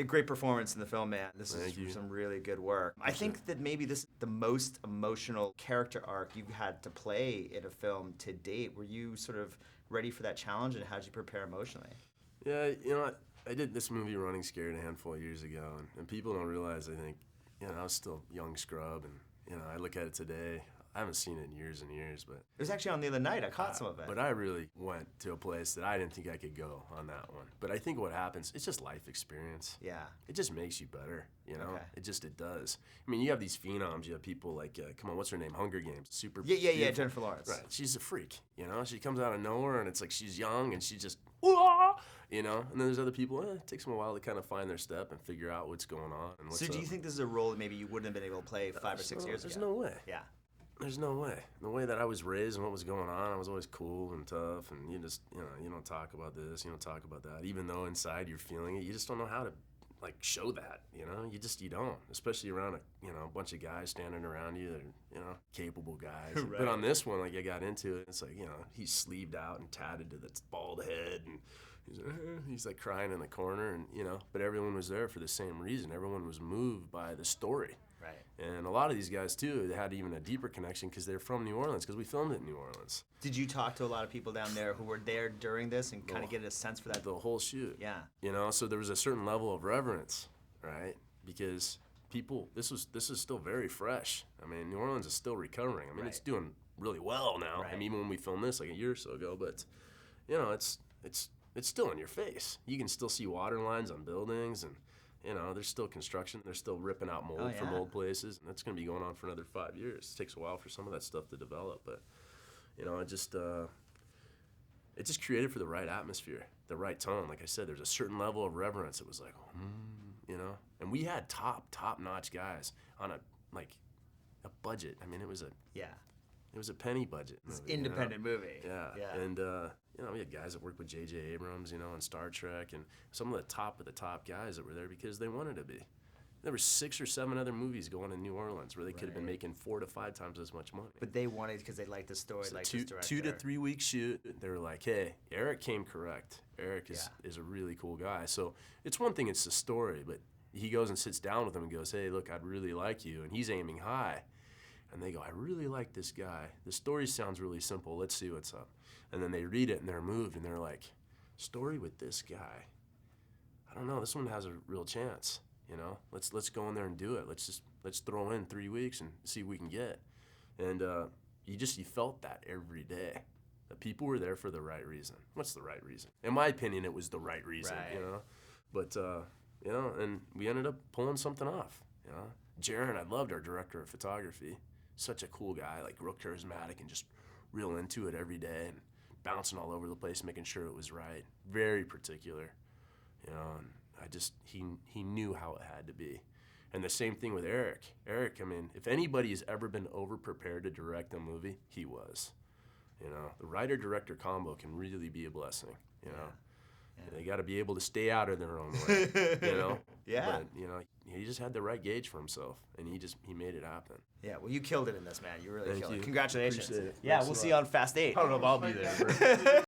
A great performance in the film, man. This Thank is you. some really good work. I think that maybe this is the most emotional character arc you've had to play in a film to date. Were you sort of ready for that challenge, and how did you prepare emotionally? Yeah, you know, I did this movie Running Scared a handful of years ago, and people don't realize, I think, you know, I was still a young scrub, and, you know, I look at it today. I haven't seen it in years and years, but... It was actually on the other night. I caught some of it. But I really went to a place that I didn't think I could go on that one. But I think what happens, it's just life experience. Yeah. It just makes you better, you know? Okay. It does. I mean, you have these phenoms, you have people like, come on, what's her name? Hunger Games. Super Yeah, beautiful. Jennifer Lawrence. Right, she's a freak, you know? She comes out of nowhere, and it's like she's young, and she just, whoa, you know? And then there's other people, it takes them a while to kind of find their step and figure out what's going on and what's So do you up. think this is a role that maybe you wouldn't have been able to play 5 or 6 years ago? There's no way. Yeah. There's no way. The way that I was raised and what was going on, I was always cool and tough, and you just, you know, you don't talk about this, you don't talk about that. Even though inside you're feeling it, you just don't know how to, like, show that, you know? You don't, especially around a bunch of guys standing around you that are, you know, capable guys. Right. But on this one, like, I got into it, it's like, you know, he's sleeved out and tatted to the bald head, and he's like crying in the corner, and, you know, but everyone was there for the same reason. Everyone was moved by the story. Right. And a lot of these guys, too, they had even a deeper connection because they're from New Orleans, because we filmed it in New Orleans. Did you talk to a lot of people down there who were there during this and kind of get a sense for that? The whole shoot. Yeah. You know, so there was a certain level of reverence, right? Because people, this is still very fresh. I mean, New Orleans is still recovering. I mean, It's doing really well now. Right. I mean, even when we filmed this like a year or so ago, but, you know, it's still in your face. You can still see water lines on buildings, and, you know, there's still construction. They're still ripping out mold from old places, and that's going to be going on for another 5 years. It takes a while for some of that stuff to develop, but, you know, it just created for the right atmosphere, the right tone. Like I said, there's a certain level of reverence. It was like, you know, and we had top-notch guys on a budget. I mean, it was a penny budget movie, Independent movie. Yeah. And, you know, we had guys that worked with J.J. Abrams, you know, on Star Trek, and some of the top guys that were there because they wanted to be. There were 6 or 7 other movies going in New Orleans where they could have been making 4 to 5 times as much money. But they wanted because they liked the story, So like 2 this director. 2 to 3 week shoot. They were like, hey, Eric came correct. Eric is a really cool guy. So it's one thing, it's the story, but he goes and sits down with him and goes, hey, look, I'd really like you. And he's aiming high. And they go, I really like this guy. The story sounds really simple. Let's see what's up. And then they read it and they're moved and they're like, story with this guy. I don't know, this one has a real chance. You know, let's go in there and do it. Let's throw in 3 weeks and see what we can get. And you felt that every day. The people were there for the right reason. What's the right reason? In my opinion, it was the right reason. Right. You know, but you know, and we ended up pulling something off. You know, Jaron, I loved our director of photography. Such a cool guy, like real charismatic and just real into it every day and bouncing all over the place, making sure it was right. Very particular, you know. And he knew how it had to be. And the same thing with Eric. Eric, I mean, if anybody has ever been over-prepared to direct a movie, he was. You know, the writer-director combo can really be a blessing, you know. Yeah. They got to be able to stay out of their own way, you know. Yeah. But, you know, he just had the right gauge for himself, and he made it happen. Yeah, well, you killed it in this, man. You really Thank killed you. it. Congratulations. Appreciate it. Yeah, Thanks we'll a see lot. you on Fast 8. I don't know if I'll be there.